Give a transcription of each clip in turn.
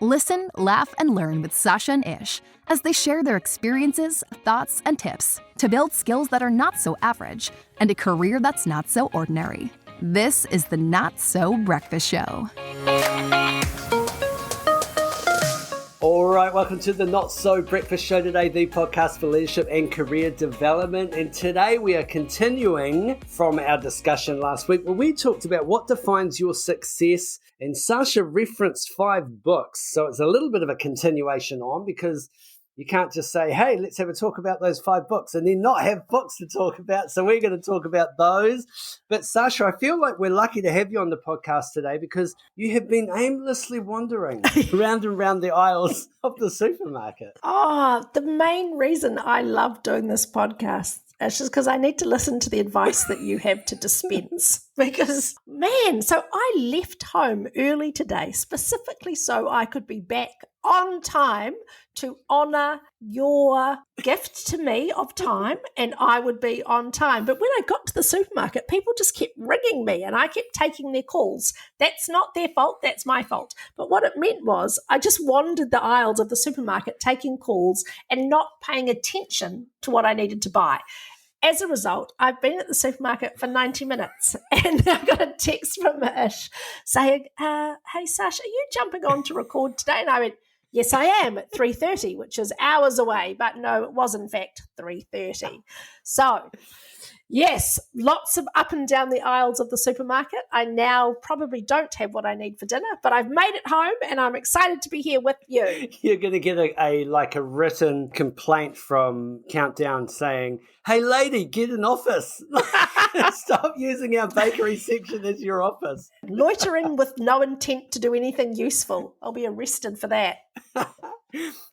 Listen, laugh, and learn with Sacha and Ish as they share their experiences, thoughts, and tips to build skills that are not so average and a career that's not so ordinary. This is the Not So Breakfast Show. All right, welcome to the Not So Breakfast Show today, the podcast for leadership and career development. And today we are continuing from our discussion last week where we talked about what defines your success. And Sacha referenced 5 books. So it's a little bit of a continuation on, because you can't just say, hey, let's have a talk about those 5 books and then not have books to talk about. So we're going to talk about those. But Sacha, I feel like we're lucky to have you on the podcast today because you have been aimlessly wandering round and round the aisles of the supermarket. The main reason I love doing this podcast is just because I need to listen to the advice that you have to dispense. Because, man, so I left home early today specifically so I could be back on time to honour your gift to me of time, and I would be on time. But when I got to the supermarket, people just kept ringing me and I kept taking their calls. That's not their fault, that's my fault. But what it meant was I just wandered the aisles of the supermarket taking calls and not paying attention to what I needed to buy. As a result, I've been at the supermarket for 90 minutes and I got a text from Ish saying, hey, Sacha, are you jumping on to record today? And I went, yes, I am at 3:30, which is hours away. But no, it was in fact 3:30. So, yes, lots of up and down the aisles of the supermarket. I now probably don't have what I need for dinner, but I've made it home and I'm excited to be here with you. You're going to get a written complaint from Countdown saying, hey, lady, get an office. Stop using our bakery section as your office. Loitering with no intent to do anything useful. I'll be arrested for that.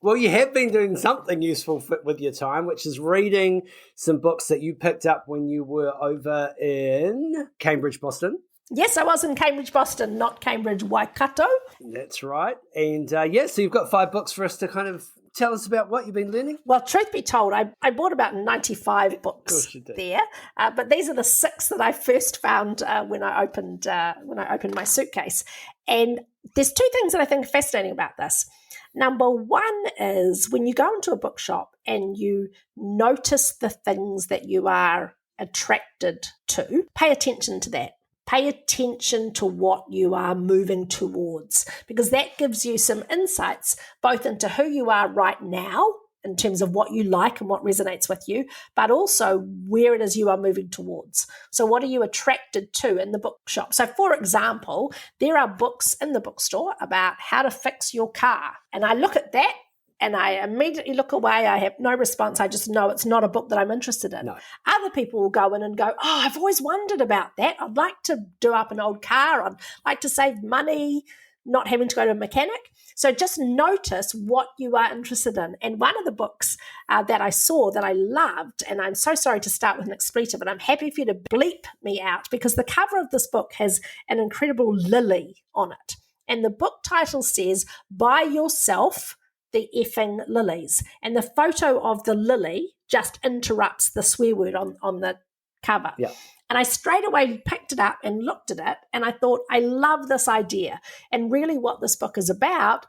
Well, you have been doing something useful with your time, which is reading some books that you picked up when you were over in Cambridge, Boston. Yes, I was in Cambridge, Boston, not Cambridge, Waikato. That's right. And so you've got 5 books for us to kind of tell us about what you've been learning. Well, truth be told, I bought about 95 books there, but these are the 6 that I first found when I opened my suitcase. And there's 2 things that I think are fascinating about this. Number 1 is when you go into a bookshop and you notice the things that you are attracted to, pay attention to that. Pay attention to what you are moving towards, because that gives you some insights both into who you are right now in terms of what you like and what resonates with you, but also where it is you are moving towards. So what are you attracted to in the bookshop? So for example, there are books in the bookstore about how to fix your car. And I look at that and I immediately look away. I have no response. I just know it's not a book that I'm interested in. No. Other people will go in and go, oh, I've always wondered about that. I'd like to do up an old car. I'd like to save money, not having to go to a mechanic. So just notice what you are interested in. And one of the books that I saw that I loved, and I'm so sorry to start with an expletive, and I'm happy for you to bleep me out, because the cover of this book has an incredible lily on it. And the book title says, Buy Yourself the Effing Lilies. And the photo of the lily just interrupts the swear word on the cover. Yeah. And I straight away picked it up and looked at it, and I thought, I love this idea. And really what this book is about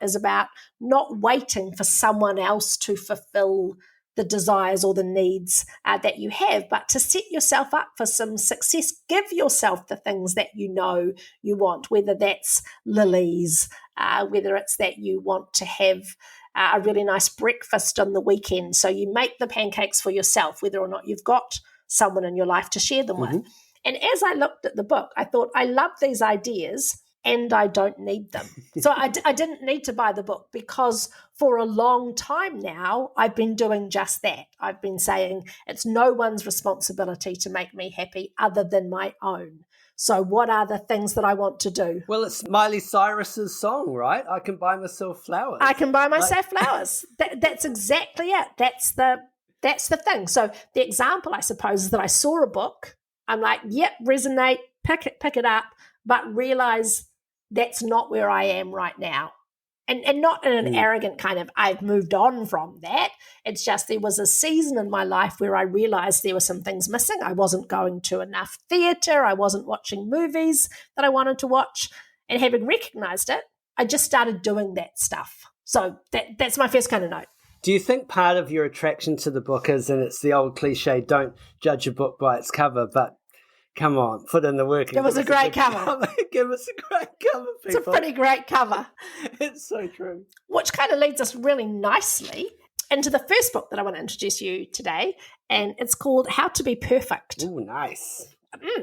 not waiting for someone else to fulfill the desires or the needs that you have, but to set yourself up for some success. Give yourself the things that you know you want, whether that's lilies, whether it's that you want to have a really nice breakfast on the weekend. So you make the pancakes for yourself, whether or not you've got someone in your life to share them with. And as I looked at the book, I thought, I love these ideas and I don't need them. So I didn't need to buy the book, because for a long time now, I've been doing just that. I've been saying it's no one's responsibility to make me happy other than my own. So what are the things that I want to do? Well, it's Miley Cyrus's song, right? I can buy myself flowers. I can buy myself flowers. That's exactly it. That's the thing. So the example, I suppose, is that I saw a book. I'm like, yep, resonate, pick it up, but realize that's not where I am right now. And not in an arrogant kind of, I've moved on from that. It's just there was a season in my life where I realized there were some things missing. I wasn't going to enough theatre. I wasn't watching movies that I wanted to watch. And having recognized it, I just started doing that stuff. So that's my first kind of note. Do you think part of your attraction to the book is, and it's the old cliche, don't judge a book by its cover, but come on, put in the work. It was a great cover. Give us a great cover, people. It's a pretty great cover. It's so true. Which kind of leads us really nicely into the first book that I want to introduce you today, and it's called How to Be Perfect. Ooh, nice.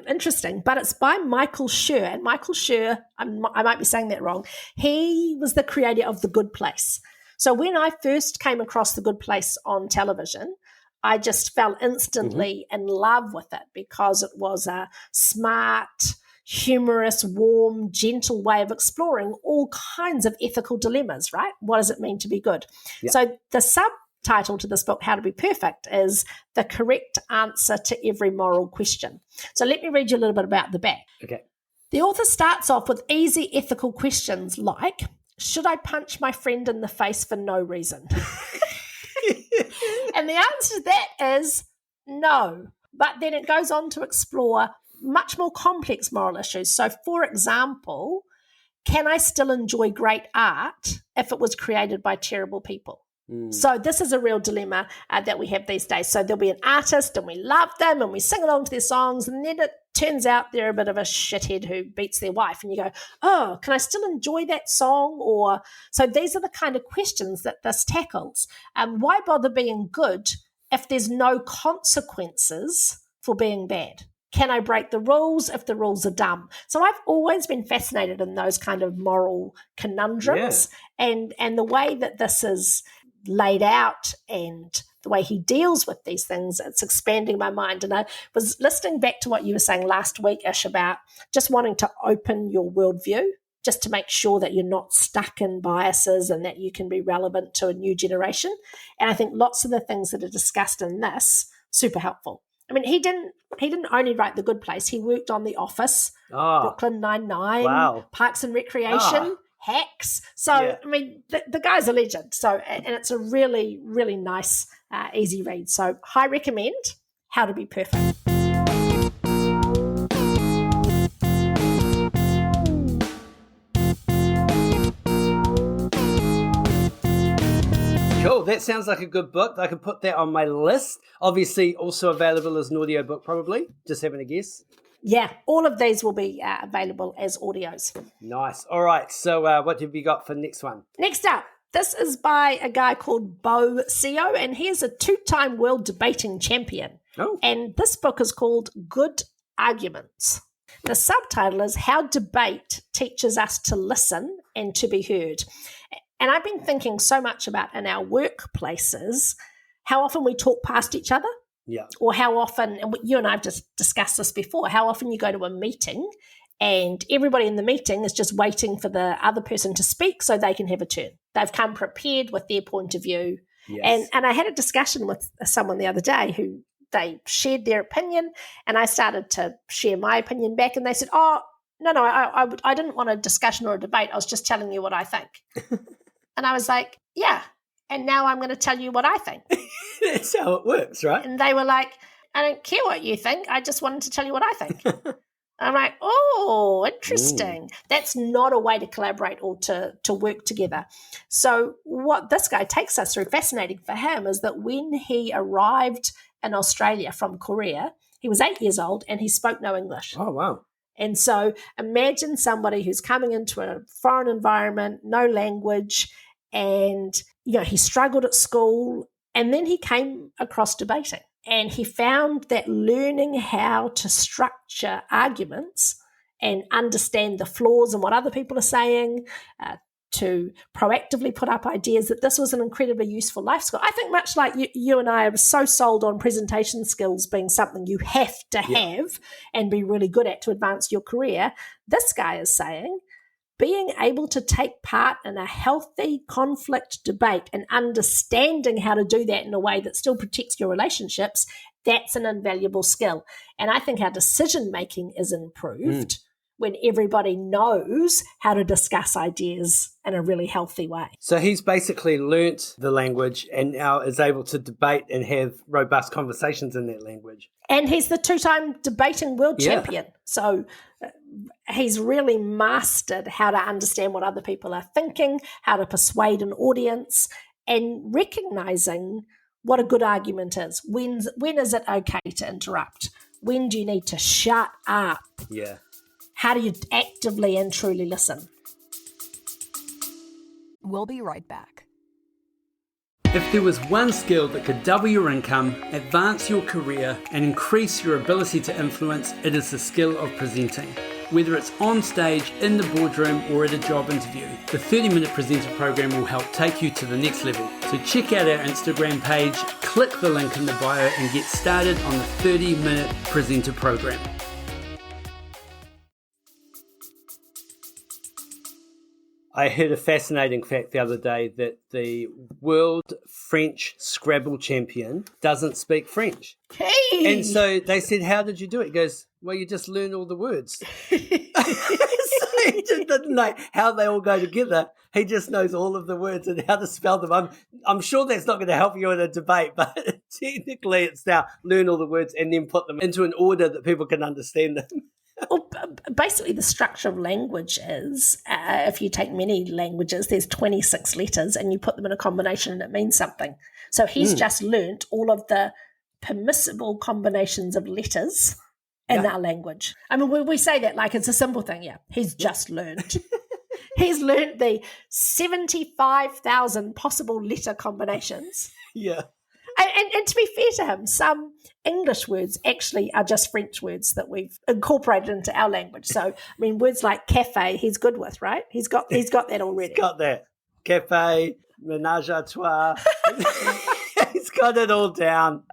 Interesting, but it's by Michael Schur. And Michael Schur, I might be saying that wrong, he was the creator of The Good Place. So when I first came across The Good Place on television, I just fell instantly in love with it because it was a smart, humorous, warm, gentle way of exploring all kinds of ethical dilemmas, right? What does it mean to be good? Yep. So the subtitle to this book, How to Be Perfect, is The Correct Answer to Every Moral Question. So let me read you a little bit about the back. Okay. The author starts off with easy ethical questions like, should I punch my friend in the face for no reason? And the answer to that is no. But then it goes on to explore much more complex moral issues. So, for example, can I still enjoy great art if it was created by terrible people? So this is a real dilemma that we have these days. So there'll be an artist and we love them and we sing along to their songs, and then it turns out they're a bit of a shithead who beats their wife, and you go, oh, can I still enjoy that song? Or so these are the kind of questions that this tackles. Why bother being good if there's no consequences for being bad? Can I break the rules if the rules are dumb? So I've always been fascinated in those kind of moral conundrums, and the way that this is laid out and the way he deals with these things, it's expanding my mind. And I was listening back to what you were saying last week, Ish, about just wanting to open your worldview, just to make sure that you're not stuck in biases and that you can be relevant to a new generation. And I think lots of the things that are discussed in this, super helpful. I mean, he didn't only write The Good Place. He worked on The Office, Brooklyn Nine-Nine, Parks and Recreation, Hacks. So, I mean, the guy's a legend. So, and it's a really, really nice, easy read. So, high recommend, How to Be Perfect. Cool, that sounds like a good book. I can put that on my list. Obviously, also available as an audiobook, probably. Just having a guess. Yeah, all of these will be available as audios. Nice. All right, so what have you got for next one? Next up, this is by a guy called Bo Seo, and he is a 2-time world debating champion. Oh. And this book is called Good Arguments. The subtitle is How Debate Teaches Us to Listen and to Be Heard. And I've been thinking so much about in our workplaces, how often we talk past each other. Yeah. Or how often, and you and I have just discussed this before, how often you go to a meeting and everybody in the meeting is just waiting for the other person to speak so they can have a turn. They've come prepared with their point of view. Yes. And I had a discussion with someone the other day who they shared their opinion, and I started to share my opinion back, and they said, oh, no, I didn't want a discussion or a debate. I was just telling you what I think. And I was like, yeah. And now I'm going to tell you what I think. That's how it works, right? And they were like, I don't care what you think. I just wanted to tell you what I think. I'm like, oh, interesting. That's not a way to collaborate or to work together. So what this guy takes us through, fascinating for him, is that when he arrived in Australia from Korea, he was 8 years old and he spoke no English. Oh, wow. And so imagine somebody who's coming into a foreign environment, no language, and he struggled at school, and then he came across debating, and he found that learning how to structure arguments and understand the flaws and what other people are saying, to proactively put up ideas, that this was an incredibly useful life skill. I think much like you and I are so sold on presentation skills being something you have to have and be really good at to advance your career, this guy is saying being able to take part in a healthy conflict debate and understanding how to do that in a way that still protects your relationships, that's an invaluable skill. And I think our decision-making is improved when everybody knows how to discuss ideas in a really healthy way. So he's basically learnt the language and now is able to debate and have robust conversations in that language. And he's the 2-time debating world champion. So he's really mastered how to understand what other people are thinking, how to persuade an audience, and recognizing what a good argument is. When is it okay to interrupt? When do you need to shut up? Yeah. How do you actively and truly listen? We'll be right back. If there was one skill that could double your income, advance your career, and increase your ability to influence, it is the skill of presenting. Whether it's on stage, in the boardroom, or at a job interview, the 30-minute presenter program will help take you to the next level. So check out our Instagram page, click the link in the bio, and get started on the 30-minute presenter program. I heard a fascinating fact the other day that the world French Scrabble champion doesn't speak French. Hey! And so they said, how did you do it? He goes, well, you just learn all the words. So he just didn't know how they all go together. He just knows all of the words and how to spell them. I'm sure that's not going to help you in a debate, but technically it's now learn all the words and then put them into an order that people can understand them. Well, basically, the structure of language is, if you take many languages, there's 26 letters and you put them in a combination and it means something. So he's just learnt all of the permissible combinations of letters in our language. I mean, we say that like it's a simple thing. Yeah, he's just learnt. He's learnt the 75,000 possible letter combinations. Yeah. And to be fair to him, some English words actually are just French words that we've incorporated into our language. So, I mean, words like cafe, he's good with, right? He's got that already. He's got that. Cafe, ménage à trois. He's got it all down.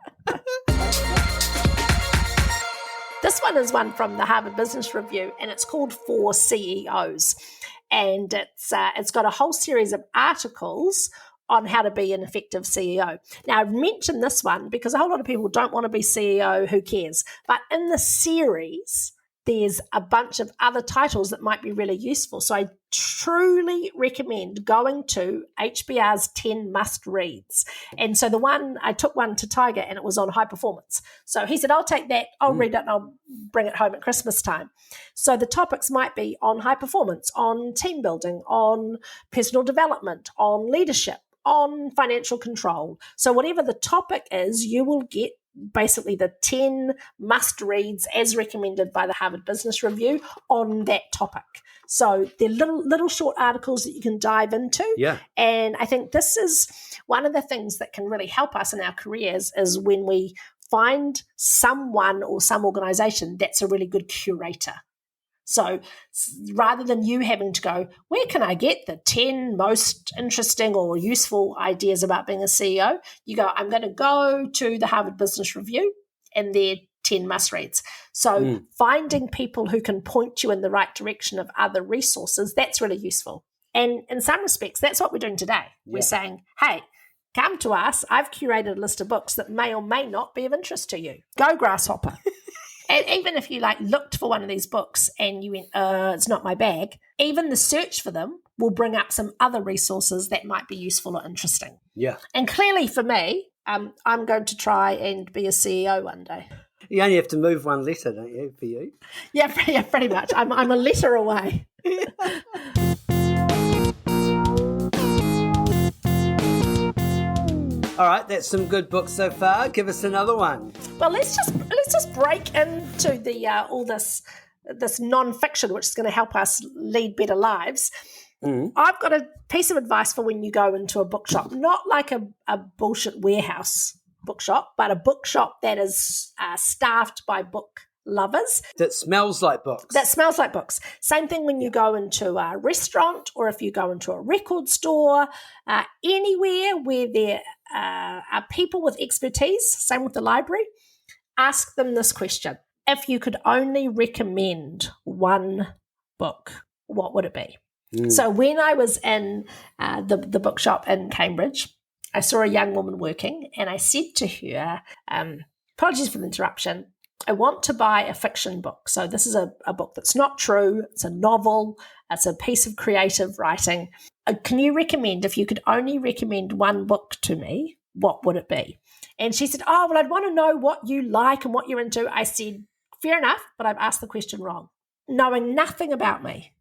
This one is one from the Harvard Business Review, and it's called For CEOs. And it's got a whole series of articles on how to be an effective CEO. Now, I've mentioned this one because a whole lot of people don't want to be CEO, who cares? But in the series, there's a bunch of other titles that might be really useful. So I truly recommend going to HBR's 10 must-reads. And so I took one to Tiger, and it was on high performance. So he said, I'll take that, I'll read it, and I'll bring it home at Christmas time. So the topics might be on high performance, on team building, on personal development, on leadership, on financial control. So whatever the topic is, you will get basically the 10 must-reads as recommended by the Harvard Business Review on that topic. So they're little short articles that you can dive into. Yeah. And I think this is one of the things that can really help us in our careers is when we find someone or some organization that's a really good curator. So rather than you having to go, where can I get the 10 most interesting or useful ideas about being a CEO? You go, I'm going to go to the Harvard Business Review and their 10 must-reads. So finding people who can point you in the right direction of other resources, that's really useful. And in some respects, that's what we're doing today. Yeah. We're saying, hey, come to us. I've curated a list of books that may or may not be of interest to you. Go Grasshopper. And even if you looked for one of these books and you went, it's not my bag, even the search for them will bring up some other resources that might be useful or interesting. Yeah. And clearly for me, I'm going to try and be a CEO one day. You only have to move one letter, don't you, for you? Yeah, pretty much. I'm a letter away. All right, that's some good books so far. Give us another one. Well, let's just break into the all this non-fiction, which is going to help us lead better lives. I've got a piece of advice for when you go into a bookshop, not like a bullshit warehouse bookshop, but a bookshop that is staffed by book lovers. That smells like books. Same thing when you go into a restaurant or if you go into a record store, anywhere where there are people with expertise, same with the library, ask them this question. If you could only recommend one book, what would it be? So when I was in the bookshop in Cambridge, I saw a young woman working and I said to her, apologies for the interruption, I want to buy a fiction book. So this is a book that's not true. It's a novel. It's a piece of creative writing. Can you recommend, if you could only recommend one book to me, what would it be? And she said, I'd want to know what you like and what you're into. I said, fair enough, but I've asked the question wrong. knowing nothing about me,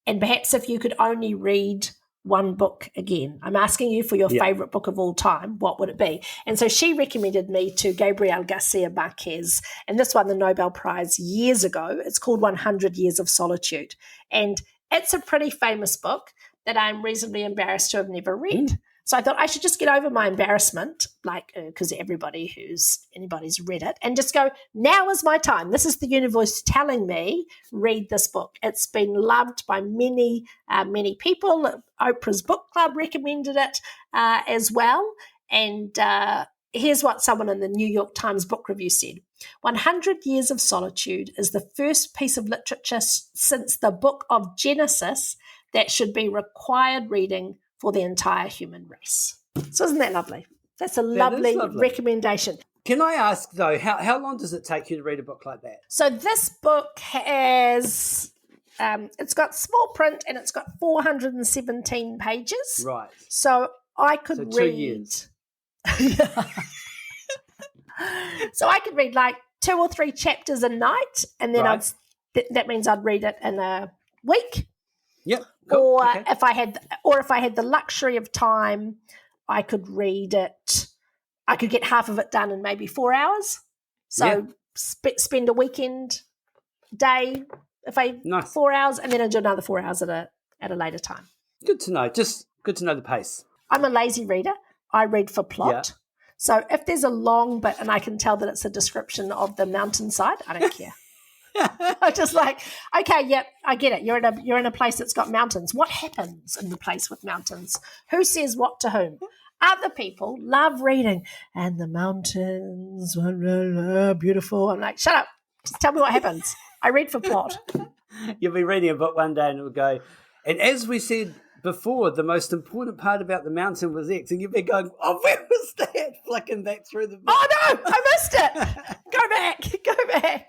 and perhaps if you could only read one book again, I'm asking you for your favorite book of all time, what would it be? And so she recommended me to Gabriel Garcia Marquez, and this won the Nobel Prize years ago. It's called 100 Years of Solitude. And it's a pretty famous book that I'm reasonably embarrassed to have never read. So I thought I should just get over my embarrassment, because anybody's read it, and just go, now is my time. This is the universe telling me, read this book. It's been loved by many, many people. Oprah's Book Club recommended it as well. And here's what someone in the New York Times book review said. 100 Years of Solitude is the first piece of literature since the book of Genesis that should be required reading for the entire human race. So isn't that lovely? That's a lovely recommendation. Can I ask, though, how long does it take you to read a book like that? So this book has, it's got small print and it's got 417 pages. Right. So I could read. 2 years. So I could read like 2 or 3 chapters a night, and then that means I'd read it in a week. Yep. Cool. Or okay. if I had the luxury of time, I could read it. I could get half of it done in maybe 4 hours. So spend a weekend day, 4 hours, and then I'd do another 4 hours at a later time. Good to know. Just good to know the pace. I'm a lazy reader. I read for plot. Yeah. So if there's a long bit and I can tell that it's a description of the mountainside, I don't care. I'm just like, okay, yep, I get it. You're in a place that's got mountains. What happens in the place with mountains? Who says what to whom? Other people love reading, and the mountains are beautiful. I'm like, shut up. Just tell me what happens. I read for plot. You'll be reading a book one day and it will go, and as we said before, the most important part about the mountain was X, and you've been going, oh, where was that? Flicking back through the book. Oh, no, I missed it. Go back.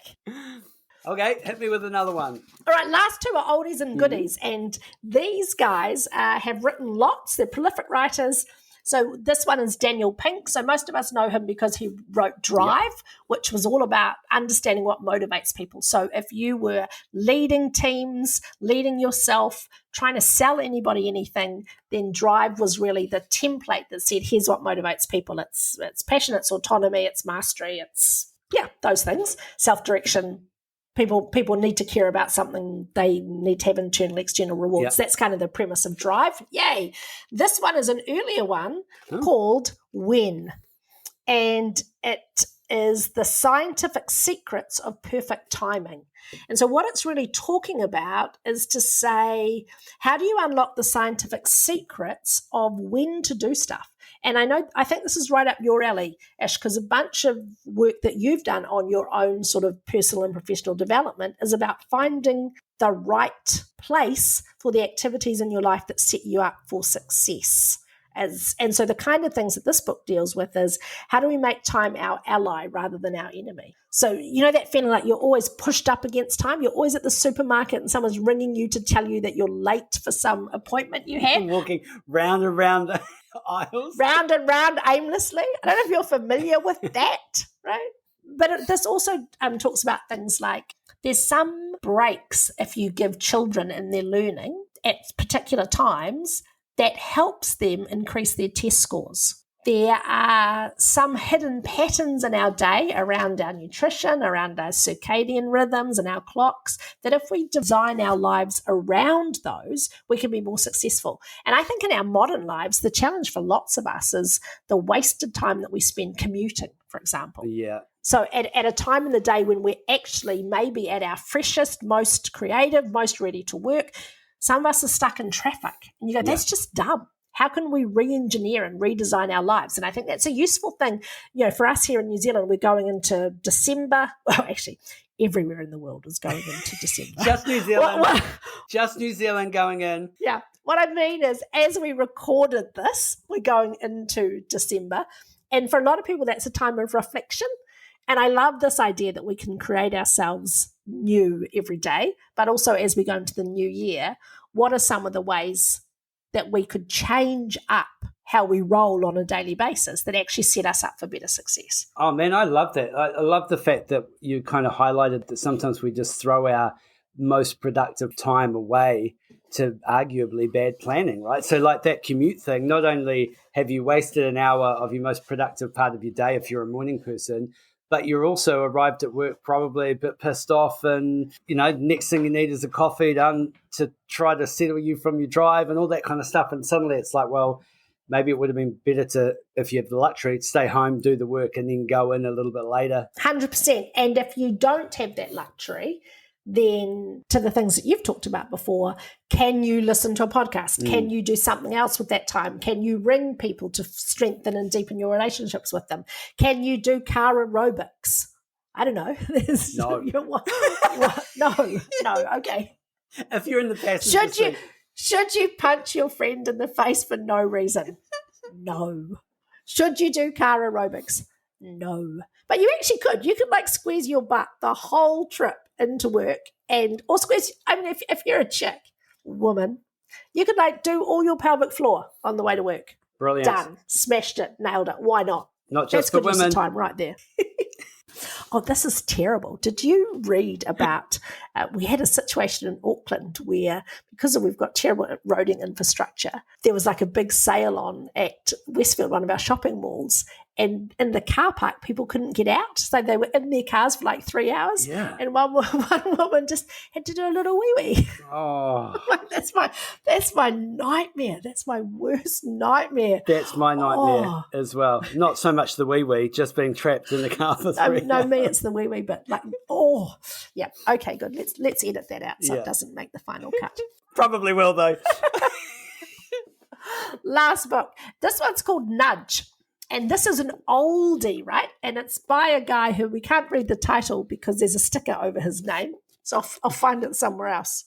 Okay, hit me with another one. All right, last two are oldies and goodies, and these guys have written lots. They're prolific writers. So this one is Daniel Pink. So most of us know him because he wrote Drive, which was all about understanding what motivates people. So if you were leading teams, leading yourself, trying to sell anybody anything, then Drive was really the template that said, here's what motivates people. It's passion, it's autonomy, it's mastery, it's, those things, self-direction. People need to care about something. They need to have internal, external rewards. Yep. That's kind of the premise of Drive. Yay. This one is an earlier one called When. And it is the scientific secrets of perfect timing. And so what it's really talking about is to say, how do you unlock the scientific secrets of when to do stuff? And I think this is right up your alley, Ash, because a bunch of work that you've done on your own sort of personal and professional development is about finding the right place for the activities in your life that set you up for success. And so the kind of things that this book deals with is, how do we make time our ally rather than our enemy? So you know that feeling like you're always pushed up against time? You're always at the supermarket and someone's ringing you to tell you that you're late for some appointment you had. Walking round and round the aisles. Round and round aimlessly. I don't know if you're familiar with that, right? But this also talks about things like there's some breaks if you give children in their learning at particular times that helps them increase their test scores. There are some hidden patterns in our day around our nutrition, around our circadian rhythms and our clocks, that if we design our lives around those, we can be more successful. And I think in our modern lives, the challenge for lots of us is the wasted time that we spend commuting, for example. Yeah. So at a time in the day when we're actually maybe at our freshest, most creative, most ready to work, some of us are stuck in traffic. And you go, that's just dumb. How can we re-engineer and redesign our lives? And I think that's a useful thing. You know, for us here in New Zealand, we're going into December. Well, actually, everywhere in the world is going into December. Just New Zealand. Just New Zealand going in. Yeah. What I mean is, as we recorded this, we're going into December. And for a lot of people, that's a time of reflection. And I love this idea that we can create ourselves new every day, but also as we go into the new year, what are some of the ways that we could change up how we roll on a daily basis that actually set us up for better success? Oh, man, I love that. I love the fact that you kind of highlighted that sometimes we just throw our most productive time away to arguably bad planning, right? So like that commute thing, not only have you wasted an hour of your most productive part of your day if you're a morning person, but you're also arrived at work probably a bit pissed off, and, next thing you need is a coffee done to try to settle you from your drive and all that kind of stuff. And suddenly it's like, well, maybe it would have been better to, if you have the luxury, to stay home, do the work, and then go in a little bit later. 100%. And if you don't have that luxury, then to the things that you've talked about before, can you listen to a podcast? Can you do something else with that time? Can you ring people to strengthen and deepen your relationships with them? Can you do car aerobics? I don't know. No, okay. If you're in the passenger seat. Should you punch your friend in the face for no reason? No. Should you do car aerobics? No. But you actually could. You could squeeze your butt the whole trip into work, or squeeze. I mean, if you're a chick, woman, you could do all your pelvic floor on the way to work. Brilliant. Done. Smashed it. Nailed it. Why not? Not just for women. That's good use of time right there. Oh, this is terrible. Did you read about, we had a situation in Auckland where, because we've got terrible roading infrastructure, there was a big sale on at Westfield, one of our shopping malls, and in the car park, people couldn't get out. So they were in their cars for 3 hours. Yeah. And one woman just had to do a little wee-wee. Oh. That's my nightmare. That's my worst nightmare. That's my nightmare as well. Not so much the wee-wee, just being trapped in the car for 3 hours. No, me, it's the wee-wee, but yeah. Okay, good. Let's edit that out so it doesn't make the final cut. Probably will, though. Last book. This one's called Nudge. And this is an oldie, right? And it's by a guy who we can't read the title because there's a sticker over his name. So I'll find it somewhere else.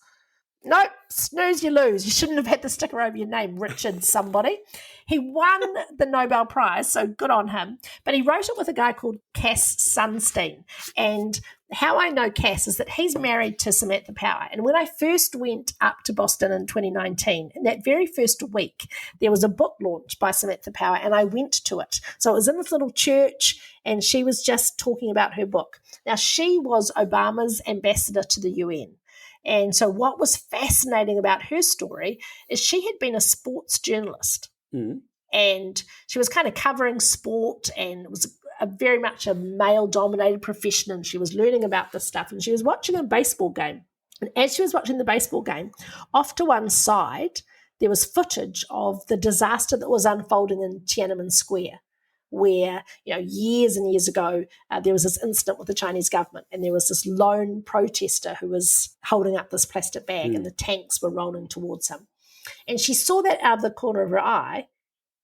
Nope, snooze, you lose. You shouldn't have had the sticker over your name, Richard somebody. He won the Nobel Prize, so good on him. But he wrote it with a guy called Cass Sunstein. And how I know Cass is that he's married to Samantha Power. And when I first went up to Boston in 2019, in that very first week, there was a book launch by Samantha Power, and I went to it. So it was in this little church, and she was just talking about her book. Now, she was Obama's ambassador to the UN. And so what was fascinating about her story is she had been a sports journalist. And she was kind of covering sport, and it was very much a male-dominated profession, and she was learning about this stuff, and she was watching a baseball game. And as she was watching the baseball game, off to one side, there was footage of the disaster that was unfolding in Tiananmen Square, where, years and years ago, there was this incident with the Chinese government, and there was this lone protester who was holding up this plastic bag, and the tanks were rolling towards him. And she saw that out of the corner of her eye,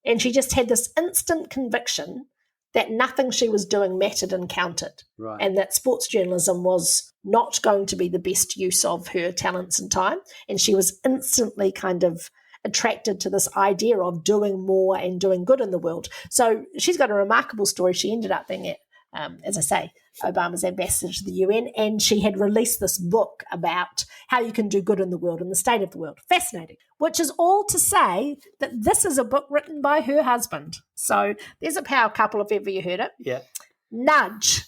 and she just had this instant conviction that nothing she was doing mattered and counted, and that sports journalism was not going to be the best use of her talents and time. And she was instantly kind of attracted to this idea of doing more and doing good in the world. So she's got a remarkable story. She ended up being, as I say, Obama's ambassador to the UN, and she had released this book about how you can do good in the world and the state of the world. Fascinating. Which is all to say that this is a book written by her husband. So there's a power couple, if ever you heard it. Yeah. Nudge.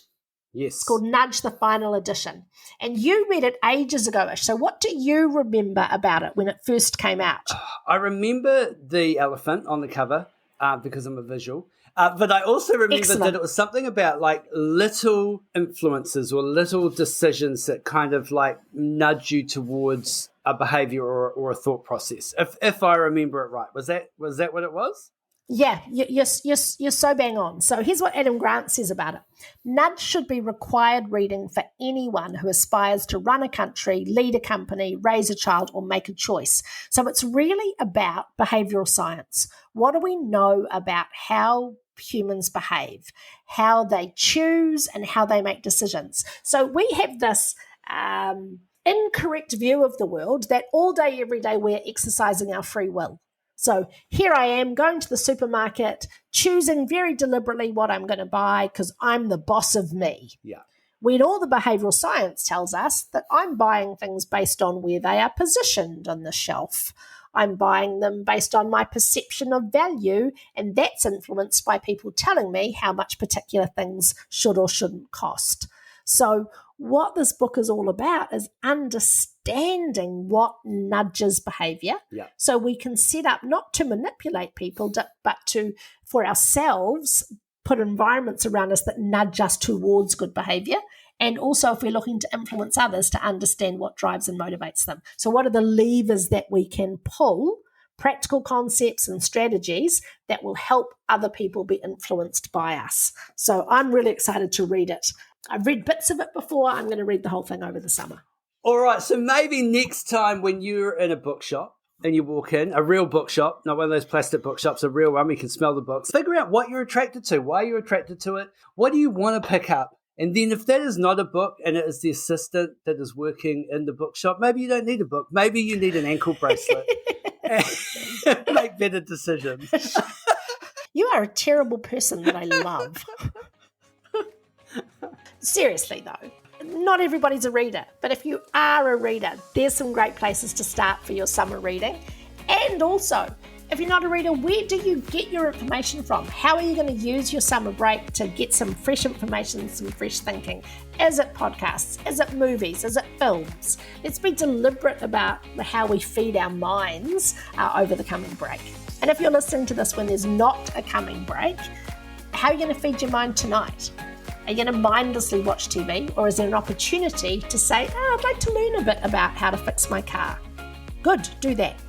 Yes. It's called Nudge, the Final Edition. And you read it ages ago, Ish. So what do you remember about it when it first came out? I remember the elephant on the cover because I'm a visual. But I also remember that it was something about little influences or little decisions that kind of nudge you towards a behavior or a thought process. If I remember it right, was that what it was? Yeah, you're so bang on. So here's what Adam Grant says about it. Nudge should be required reading for anyone who aspires to run a country, lead a company, raise a child, or make a choice. So it's really about behavioral science. What do we know about how humans behave, how they choose, and how they make decisions? So we have this incorrect view of the world that all day, every day, we're exercising our free will. So here I am going to the supermarket, choosing very deliberately what I'm going to buy because I'm the boss of me. Yeah. When all the behavioral science tells us that I'm buying things based on where they are positioned on the shelf. I'm buying them based on my perception of value, and that's influenced by people telling me how much particular things should or shouldn't cost. So what this book is all about is understanding what nudges behavior. Yeah. So we can set up not to manipulate people, but to, for ourselves, put environments around us that nudge us towards good behavior. And also, if we're looking to influence others, to understand what drives and motivates them. So what are the levers that we can pull, practical concepts and strategies that will help other people be influenced by us? So I'm really excited to read it. I've read bits of it before. I'm going to read the whole thing over the summer. All right, so maybe next time when you're in a bookshop and you walk in, a real bookshop, not one of those plastic bookshops, a real one, we can smell the books. Figure out what you're attracted to, why you're attracted to it, what do you want to pick up? And then if that is not a book and it is the assistant that is working in the bookshop, maybe you don't need a book. Maybe you need an ankle bracelet. Make better decisions. You are a terrible person that I love. Seriously, though, not everybody's a reader. But if you are a reader, there's some great places to start for your summer reading. And also, if you're not a reader, where do you get your information from? How are you going to use your summer break to get some fresh information, some fresh thinking? Is it podcasts? Is it movies? Is it films? Let's be deliberate about how we feed our minds over the coming break. And if you're listening to this when there's not a coming break, how are you going to feed your mind tonight? Are you going to mindlessly watch TV, or is there an opportunity to say, I'd like to learn a bit about how to fix my car? Good, do that.